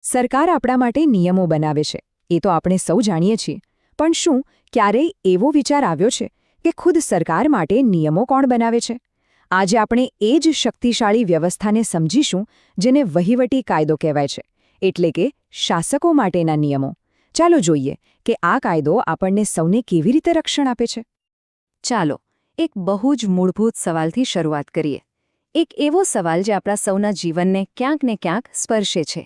સરકાર આપણા માટે નિયમો બનાવે છે એ તો આપણે સૌ જાણીએ છીએ, પણ શું ક્યારેય એવો વિચાર આવ્યો છે કે ખુદ સરકાર માટે નિયમો કોણ બનાવે છે? આજે આપણે એ જ શક્તિશાળી વ્યવસ્થાને સમજીશું જેને વહીવટી કાયદો કહેવાય છે, એટલે કે શાસકો માટેના નિયમો. ચાલો જોઈએ કે આ કાયદો આપણને સૌને કેવી રીતે રક્ષણ આપે છે. ચાલો એક બહુ જ મૂળભૂત સવાલથી શરૂઆત કરીએ. એક એવો સવાલ જે આપણા સૌના જીવનને ક્યાંક ને ક્યાંક સ્પર્શે છે.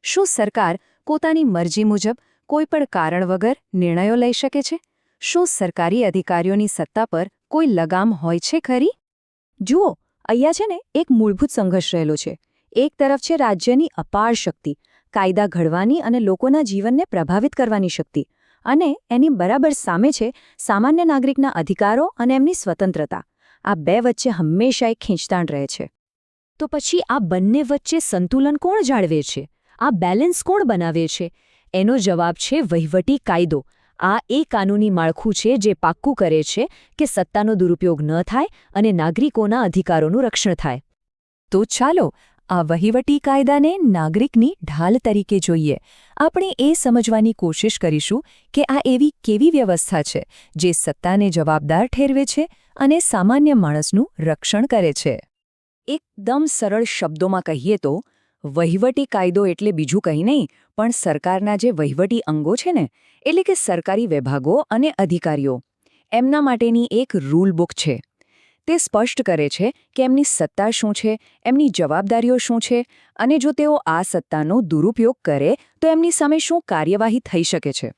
શું સરકાર પોતાની મરજી મુજબ કોઈપણ કારણ વગર નિર્ણયો લઈ શકે છે? શું સરકારી અધિકારીઓની સત્તા પર કોઈ લગામ હોય છે ખરી? જુઓ, અહીંયા છે ને એક મૂળભૂત સંઘર્ષ રહેલો છે. એક તરફ છે રાજ્યની અપાર શક્તિ, કાયદા ઘડવાની અને લોકોના જીવનને પ્રભાવિત કરવાની શક્તિ, અને એની બરાબર સામે છે સામાન્ય નાગરિકના અધિકારો અને એમની સ્વતંત્રતા. આ બે વચ્ચે હંમેશા એક ખેંચતાણ રહે છે. તો પછી આ બંને વચ્ચે સંતુલન કોણ જાળવે છે? આ બેલેન્સ કોણ બનાવે છે? એનો જવાબ છે વહીવટી કાયદો. આ એ કાનૂની માળખું છે જે પાક્કું કરે છે કે સત્તાનો દુરુપયોગ ન થાય અને નાગરિકોના અધિકારોનું રક્ષણ થાય. તો ચાલો આ વહીવટી કાયદાને નાગરિકની ઢાલ તરીકે જોઈએ. આપણે એ સમજવાની કોશિશ કરીશું કે આ એવી કેવી વ્યવસ્થા છે જે સત્તાને જવાબદાર ઠેરવે છે અને સામાન્ય માણસનું રક્ષણ કરે છે. એકદમ સરળ શબ્દોમાં કહીએ તો વહીવટી કાયદો એટલે બીજું કંઈ નહીં પણ સરકારના જે વહીવટી અંગો છે ને, એટલે કે સરકારી વિભાગો અને અધિકારીઓ, એમના માટેની એક રૂલ બુક છે. તે સ્પષ્ટ કરે છે કે એમની સત્તા શું છે, એમની જવાબદારીઓ શું છે, અને જો તેઓ આ સત્તાનો દુરુપયોગ કરે તો એમની સામે શું કાર્યવાહી થઈ શકે છે.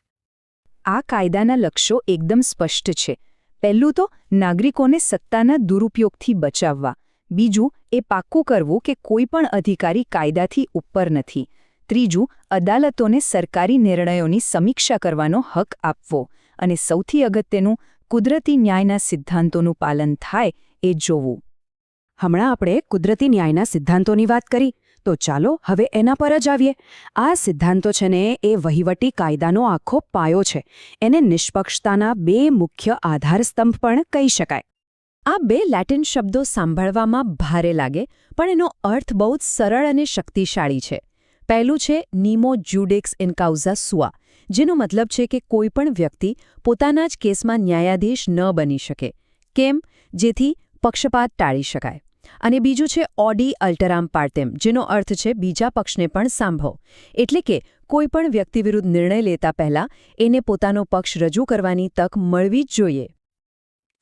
આ કાયદાના લક્ષ્યો એકદમ સ્પષ્ટ છે. પહેલું તો નાગરિકોને સત્તાના દુરુપયોગથી બચાવવા. બીજું, એ પાક્કું કરવું કે કોઈ પણ અધિકારી કાયદાથી ઉપર નથી. ત્રીજું, અદાલતોને સરકારી નિર્ણયોની સમીક્ષા કરવાનો હક આપવો. અને સૌથી અગત્યનું, કુદરતી ન્યાયના સિદ્ધાંતોનું પાલન થાય એ જોવું. હમણાં આપણે કુદરતી ન્યાયના સિદ્ધાંતોની વાત કરી, તો ચાલો હવે એના પર જ આવીએ. આ સિદ્ધાંતો છે ને એ વહીવટી કાયદાનો આખો પાયો છે. એને નિષ્પક્ષતાના બે મુખ્ય આધારસ્તંભ પણ કહી શકાય. આ બે લેટિન શબ્દો સાંભળવામાં ભારે લાગે, પણ એનો અર્થ બહુ જ સરળ અને શક્તિશાળી છે. પહેલું છે નીમો જ્યુડિક્સ ઇન કાઉઝા સુઆ, જેનો મતલબ છે કે કોઈપણ વ્યક્તિ પોતાના જ કેસમાં ન્યાયાધીશ ન બની શકે. કેમ? જેથી પક્ષપાત ટાળી શકાય. અને બીજું છે ઓડી અલ્ટરામ પાર્ટેમ, જેનો અર્થ છે બીજા પક્ષને પણ સાંભળો. એટલે કે કોઈપણ વ્યક્તિ વિરુદ્ધ નિર્ણય લેતા પહેલા એને પોતાનો પક્ષ રજૂ કરવાની તક મળવી જ જોઈએ.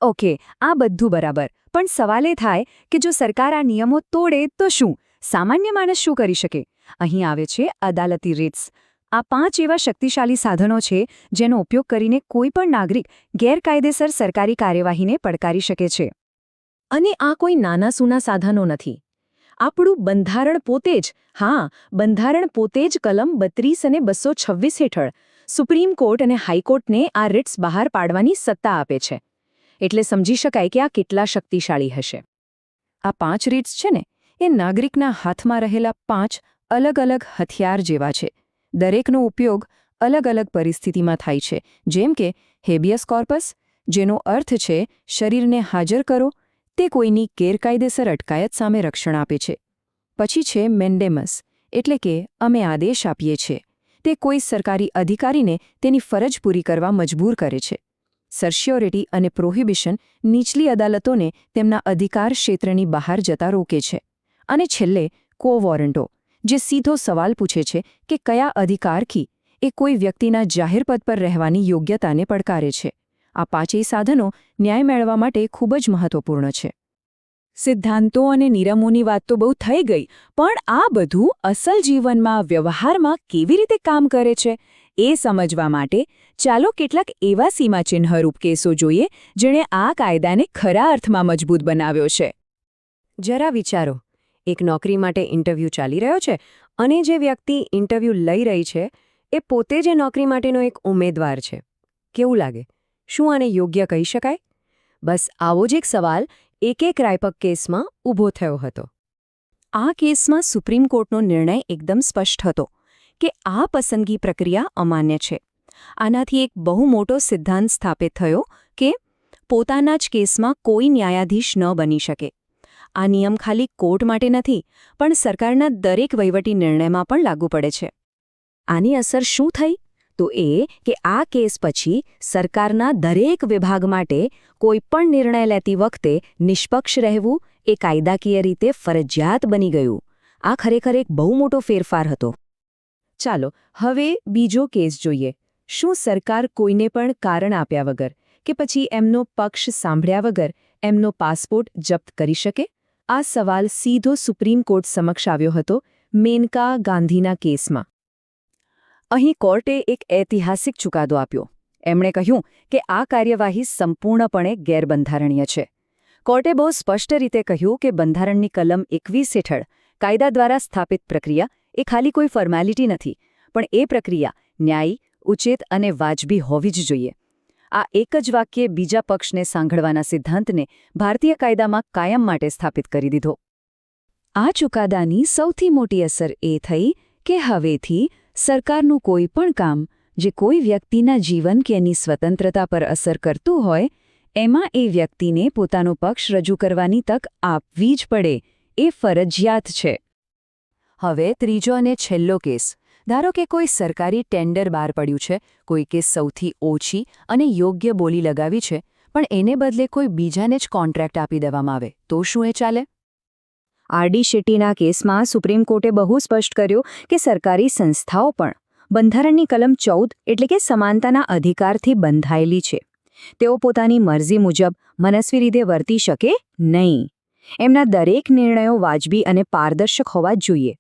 ઓકે, આ બધું બરાબર, પણ સવાલ એ થાય કે જો સરકાર આ નિયમો તોડે તો શું? સામાન્ય માણસ શું કરી શકે? અહીં આવે છે અદાલતી રીટ્સ. આ 5 એવા શક્તિશાળી સાધનો છે જેનો ઉપયોગ કરીને કોઈ પણ નાગરિક ગેરકાયદેસર સરકારી કાર્યવાહીને પડકારી શકે છે. અને આ કોઈ નાના સૂના સાધનો નથી. આપણું બંધારણ પોતે જ, બંધારણ પોતે જ કલમ 32 અને 226 હેઠળ સુપ્રીમ કોર્ટ અને હાઈકોર્ટને આ રીટ્સ બહાર પાડવાની સત્તા આપે છે. એટલે સમજી શકાય કે આ કેટલા શક્તિશાળી હશે. આ 5 રીટ્સ છે ને એ નાગરિકના હાથમાં રહેલા 5 અલગ અલગ હથિયાર જેવા છે. દરેકનો ઉપયોગ અલગ અલગ પરિસ્થિતિમાં થાય છે. જેમ કે હેબિયસ કોર્પસ, જેનો અર્થ છે શરીરને હાજર કરો, તે કોઈની ગેરકાયદેસર અટકાયત સામે રક્ષણ આપે છે. પછી છે મેન્ડેમસ, એટલે કે અમે આદેશ આપીએ છીએ. તે કોઈ સરકારી અધિકારીને તેની ફરજ પૂરી કરવા મજબૂર કરે છે. સર્શ્યોરિટી અને પ્રોહિબિશન નીચલી અદાલતોને તેમના અધિકાર ક્ષેત્રની બહાર જતા રોકે છે. અને છેલ્લે કો વોરંટો, જે સીધો સવાલ પૂછે છે કે કયા અધિકારથી એ કોઈ વ્યક્તિના જાહેર પદ પર રહેવાની યોગ્યતાને પડકારે છે. આ 5 સાધનો ન્યાય મેળવવા માટે ખૂબ જ મહત્વપૂર્ણ છે. સિદ્ધાંતો અને નિયમોની વાત તો બહુ થઈ ગઈ, પણ આ બધું અસલ જીવનમાં, વ્યવહારમાં કેવી રીતે કામ કરે છે એ સમજવા માટે ચાલો કેટલાક એવા સીમાચિહ્નરૂપ કેસો જોઈએ જેણે આ કાયદાને ખરા અર્થમાં મજબૂત બનાવ્યો છે. જરા વિચારો, એક નોકરી માટે ઇન્ટરવ્યૂ ચાલી રહ્યો છે અને જે વ્યક્તિ ઇન્ટરવ્યૂ લઈ રહી છે એ પોતે જ નોકરી માટેનો એક ઉમેદવાર છે. કેવું લાગે? શું આને યોગ્ય કહી શકાય? બસ આવો જ એક સવાલ એક રાયપક કેસમાં ઊભો થયો હતો. આ કેસમાં સુપ્રીમ કોર્ટનો નિર્ણય એકદમ સ્પષ્ટ હતો કે આ પસંદગી પ્રક્રિયા અમાન્ય છે. આનાથી એક બહુ મોટો સિદ્ધાંત સ્થાપિત થયો કે પોતાના જ કેસમાં કોઈ ન્યાયાધીશ ન બની શકે. આ નિયમ ખાલી કોર્ટ માટે નથી, પણ સરકારના દરેક વહીવટી નિર્ણયમાં પણ લાગુ પડે છે. આની અસર શું થઈ? તો એ કે આ કેસ પછી સરકારના દરેક વિભાગ માટે કોઈપણ નિર્ણય લેતી વખતે નિષ્પક્ષ રહેવું એ કાયદાકીય રીતે ફરજિયાત બની ગયું. આ ખરેખર એક બહુ મોટો ફેરફાર હતો. ચાલો હવે બીજો કેસ જોઈએ. શું સરકાર કોઈને પણ કારણ આપ્યા વગર કે પછી એમનો પક્ષ સાંભળ્યા વગર એમનો પાસપોર્ટ જપ્ત કરી શકે? આ સવાલ સીધો સુપ્રીમ કોર્ટ સમક્ષ આવ્યો હતો મેનકા ગાંધીના કેસમાં. અહીં કોર્ટે એક ઐતિહાસિક ચુકાદો આપ્યો. એમણે કહ્યું કે આ કાર્યવાહી સંપૂર્ણપણે ગેરબંધારણીય છે. કોર્ટે બહુ સ્પષ્ટ રીતે કહ્યું કે બંધારણની કલમ 21 હેઠળ કાયદા દ્વારા સ્થાપિત પ્રક્રિયા એ ખાલી કોઈ ફોર્માલિટી નથી, પણ એ પ્રક્રિયા ન્યાયી, ઉચિત અને વાજબી હોવી જ જોઈએ. આ એક જ વાક્યે બીજા પક્ષને સાંભળવાના સિદ્ધાંતને ભારતીય કાયદામાં કાયમ માટે સ્થાપિત કરી દીધો. આ ચુકાદાની સૌથી મોટી અસર એ થઈ કે હવેથી સરકારનું કોઈ પણ કામ જે કોઈ વ્યક્તિના જીવન કે એની સ્વતંત્રતા પર અસર કરતું હોય, એમાં એ વ્યક્તિને પોતાનો પક્ષ રજૂ કરવાની તક આપવી જ પડે. એ ફરજિયાત છે. હવે ત્રીજો અને છેલ્લો કેસ. ધારો કે કોઈ સરકારી ટેન્ડર બહાર પડ્યું છે, કોઈ કે સૌથી ઓછી અને યોગ્ય બોલી લગાવી છે, પણ એને બદલે કોઈ બીજાને જ કોન્ટ્રાક્ટ આપી દેવામાં આવે, તો શું એ ચાલે? આર.ડી. શેટ્ટીના કેસમાં સુપ્રીમ કોર્ટે બહુ સ્પષ્ટ કર્યું કે સરકારી સંસ્થાઓ પણ બંધારણની કલમ 14 એટલે કે સમાનતાના અધિકારથી બંધાયેલી છે. તેઓ પોતાની મરજી મુજબ મનસ્વી રીતે વર્તી શકે નહીં. એમના દરેક નિર્ણયો વાજબી અને પારદર્શક હોવા જ જોઈએ.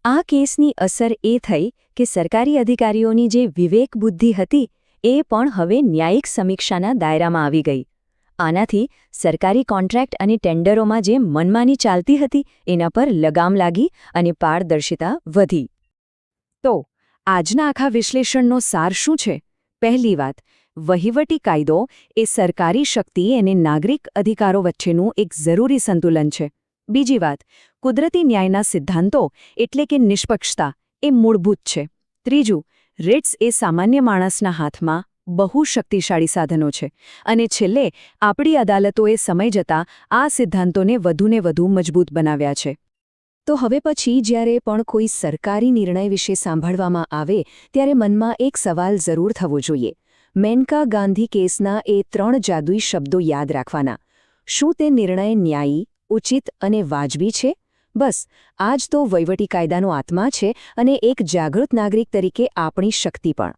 આ કેસની અસર એ થઈ કે સરકારી અધિકારીઓની જે વિવેક બુદ્ધિ હતી એ પણ હવે ન્યાયિક સમીક્ષાના દાયરામાં આવી ગઈ. આનાથી સરકારી કોન્ટ્રાક્ટ અને ટેન્ડરોમાં જે મનમાની ચાલતી હતી એના પર લગામ લાગી અને પારદર્શિતા વધી. તો આજના આખા વિશ્લેષણનો સાર શું છે? પહેલી વાત, વહીવટી કાયદો એ સરકારી શક્તિ અને નાગરિક અધિકારો વચ્ચેનું એક જરૂરી સંતુલન છે. બીજી વાત, કુદરતી ન્યાયના સિદ્ધાંતો એટલે કે નિષ્પક્ષતા એ મૂળભૂત છે. ત્રીજું, રિટ્સ એ સામાન્ય માણસના હાથમાં બહુ શક્તિશાળી સાધનો છે. અને છેલ્લે, આપણી અદાલતોએ સમય જતાં આ સિદ્ધાંતોને વધુને વધુ મજબૂત બનાવ્યા છે. તો હવે પછી જ્યારે પણ કોઈ સરકારી નિર્ણય વિશે સાંભળવામાં આવે ત્યારે મનમાં એક સવાલ જરૂર થવો જોઈએ. મેનકા ગાંધી કેસના એ 3 જાદુઈ શબ્દો યાદ રાખવાના. શું તે નિર્ણય ન્યાયી, ઉચિત અને વાજબી છે? બસ આ જ તો વહીવટી કાયદાનો આત્મા છે અને એક જાગૃત નાગરિક તરીકે આપણી શક્તિ પણ.